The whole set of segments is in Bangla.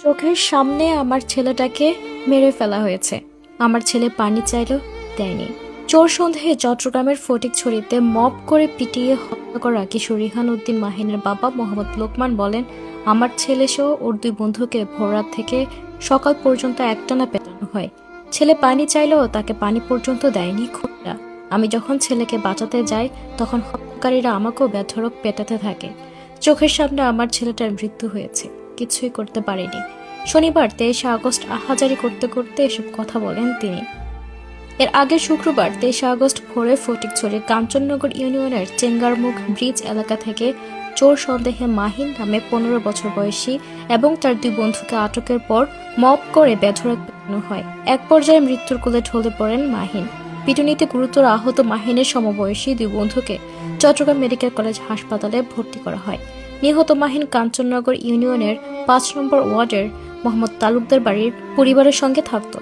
চোখের সামনে আমার ছেলেটাকে মেরে ফেলা হয়েছে। আমার ছেলে পানি চাইলেও দেয়নি। চোর সন্দেহে চট্টগ্রামের ফটিকছড়িতে মব করে পিটিয়ে হত্যা করা কিশোর রিহান উদ্দিন মাহিনের বাবা মোহাম্মদ লোকমান বলেন, আমার ছেলে সহ ওর দুই বন্ধুকে ভোররাত থেকে সকাল পর্যন্ত একটানা পেটানো হয়। ছেলে পানি চাইলেও তাকে পানি পর্যন্ত দেয়নি খুনিরা। আমি যখন ছেলেকে বাঁচাতে যাই তখন হত্যাকারীরা আমাকেও বেধড়ক পেটাতে থাকে। চোখের সামনে আমার ছেলেটার মৃত্যু হয়েছে, কিছুই করতে পারেনি। শনিবার 23 আগস্ট আহাজারি করতে করতে এসব কথা বলেন তিনি। এর আগে শুক্রবার 23 আগস্ট ভোরে ফটিকছড়ির কাঞ্চননগর ইউনিয়নের চেঙ্গারমুখ ব্রিজ এলাকা থেকে চোর সন্দেহে মাহিন নামে 15 বছর বয়সী এবং তার দুই বন্ধুকে আটকের পর মব করে বেধড়ক পেটানো হয়। এক পর্যায়ে মৃত্যুর কোলে ঢলে পড়েন মাহিন। পিটুনিতে গুরুতর আহত মাহিনের সমবয়সী দুই বন্ধুকে চট্টগ্রাম মেডিকেল কলেজ হাসপাতালে ভর্তি করা হয়। নিহত মাহিন কাঞ্চননগর ইউনিয়নের 5 নম্বর ওয়ার্ডের মোহাম্মদ তালুকদার বাড়ির পরিবারের সঙ্গে থাকত।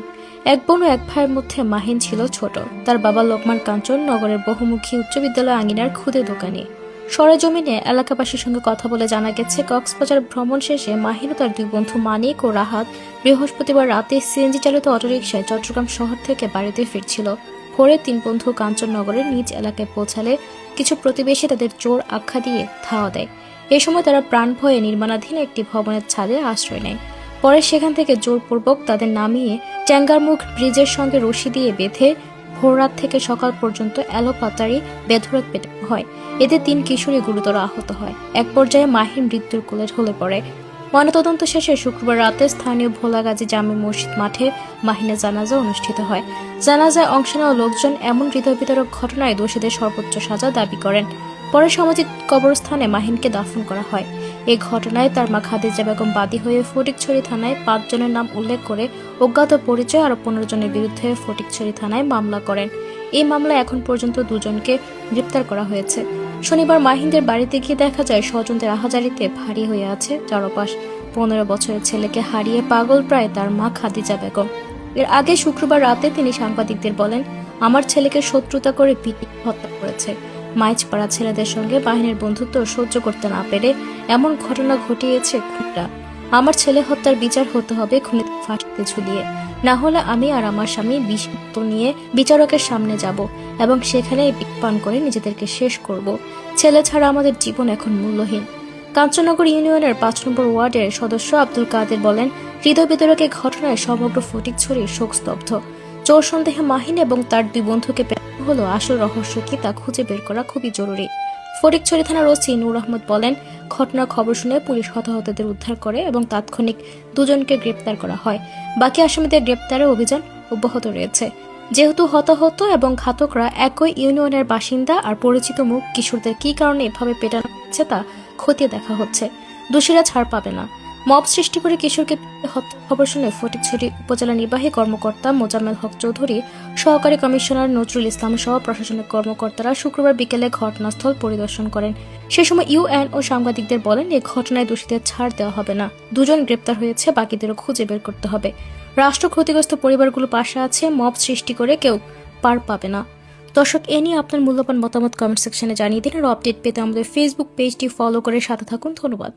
এক বোন ও এক ভাইয়ের মধ্যে মাহিন ছিল ছোট। তার বাবা লোকমান কাঞ্চন নগরের বহুমুখী উচ্চ বিদ্যালয় আঙিনার খুদে দোকানি। সরেজমিনে এলাকাবাসীর সঙ্গে কথা বলে জানা গেছে, কক্সবাজার ভ্রমণ শেষে মাহিন ও তার দুই বন্ধু মানিক ও রাহাত বৃহস্পতিবার রাতে সিএনজি চালিত অটোরিকশায় চট্টগ্রাম শহর থেকে বাড়িতে ফিরছিল। ভোরে তিন বন্ধু কাঞ্চননগরের নিজ এলাকায় পৌঁছালে কিছু প্রতিবেশী তাদের চোর আখ্যা দিয়ে ধাওয়া দেয়। এ সময় তারা প্রাণ ভয়ে নির্মাণাধীন একটি ভবনের ছাদে আশ্রয় নেয়। পরে সেখান থেকে জোরপূর্বক তাদের নামিয়ে চেঙ্গারমুখ ব্রিজের সঙ্গে রশি দিয়ে বেঁধে ভোররাত থেকে সকাল পর্যন্ত এলোপাতাড়ি বেধড়ক পেটানো হয়। এতে 3 কিশোরী গুরুতর আহত হয়। এক পর্যায়ে মাহিন মৃত্যুর কোলে ঢলে পড়ে। ময়নাতদন্ত শেষে শুক্রবার রাতে স্থানীয় ভোলাগাজী জামে মসজিদ মাঠে মাহিনের জানাজা অনুষ্ঠিত হয়। জানাজায় অংশ নেওয়া লোকজন এমন হৃদয় বিতরক ঘটনায় দোষীদের সর্বোচ্চ সাজা দাবি করেন। পরে সামাজিক কবরস্থানে মাহিনকে দাফন করা হয়। এই ঘটনায় তার মা খাদিজা বেগম বাদী হয়ে ফটিকছড়ি থানায় 5 জনের নাম উল্লেখ করে অজ্ঞাত পরিচয় আরো 15 জনের বিরুদ্ধে ফটিকছড়ি থানায় মামলা করেন। এই মামলায় এখন পর্যন্ত 2 জনকে গ্রেপ্তার করা হয়েছে। শনিবার মাহিনদের বাড়িতে গিয়ে দেখা যায় স্বজনদের আহাজারিতে ভারী হয়ে আছে চারপাশ। 15 বছরের ছেলেকে হারিয়ে পাগল প্রায় তার মা খাদিজা বেগম। এর আগে শুক্রবার রাতে তিনি সাংবাদিকদের বলেন, আমার ছেলেকে শত্রুতা করে পিটিয়ে হত্যা করেছে। মাইজপাড়া ছেলেদের সঙ্গে বাহিনীর বন্ধুত্ব সহ্য করতে না পেরে এমন ঘটনা ঘটিয়েছে খুনিরা। আমার ছেলে হত্যার বিচার হতে হবে খুনিদের ফাঁসিতে ঝুলিয়ে, না হলে আমি আর আমার স্বামী বিষ নিয়ে বিচারকের সামনে যাব এবং সেখানে বিষ পান করে নিজেদেরকে শেষ করব। ছেলে ছাড়া আমাদের জীবন এখন মূল্যহীন। কাঞ্চননগর ইউনিয়নের 5 নম্বর ওয়ার্ডের সদস্য আব্দুল কাদের বলেন, হৃদয় বিতরক এই ঘটনায় সমগ্র ফটিকছড়ি শোকস্তব্ধ। চোর সন্দেহে মাহিন এবং তার দুই বন্ধুকে পেটানো হলো, আসল রহস্য কি তা খুঁজে বের করা খুবই জরুরি। ফটিকছড়ি থানার ওসি নূর আহমদ বলেন, ঘটনার খবর শুনে পুলিশ হতাহতদের উদ্ধার করে এবং তাৎক্ষণিক 2 জনকে গ্রেপ্তার করা হয়। বাকি আসামিদের গ্রেপ্তারের অভিযান অব্যাহত রয়েছে। যেহেতু হতাহত এবং ঘাতকরা একই ইউনিয়নের বাসিন্দা আর পরিচিত মুখ, কিশোরদের কি কারণে এভাবে পেটানো হচ্ছে তা খতিয়ে দেখা হচ্ছে। দোষীরা ছাড় পাবে না। মব সৃষ্টি করে কিশোরকে হত্যা খবর শুনে ফটিকছড়ি উপজেলা নির্বাহী কর্মকর্তা মোজাম্মেল হক চৌধুরী, সহকারী কমিশনার নজরুল ইসলাম সহ প্রশাসনিক কর্মকর্তারা শুক্রবার বিকেলে ঘটনাস্থল পরিদর্শন করেন। সে সময় ইউএনও সাংবাদিকদের বলেন, এই ঘটনায় দোষীদের ছাড় দেওয়া হবে না। 2 জন গ্রেপ্তার হয়েছে, বাকিদেরও খুঁজে বের করতে হবে। রাষ্ট্র ক্ষতিগ্রস্ত পরিবারগুলো পাশে আছে, মব সৃষ্টি করে কেউ পার পাবে না। দর্শক, এ নিয়ে আপনার মূল্যবান মতামত কমেন্ট সেকশনে জানিয়ে দিন। আর আপডেট পেতে আমাদের ফেসবুক পেজটি ফলো করে সাথে থাকুন। ধন্যবাদ।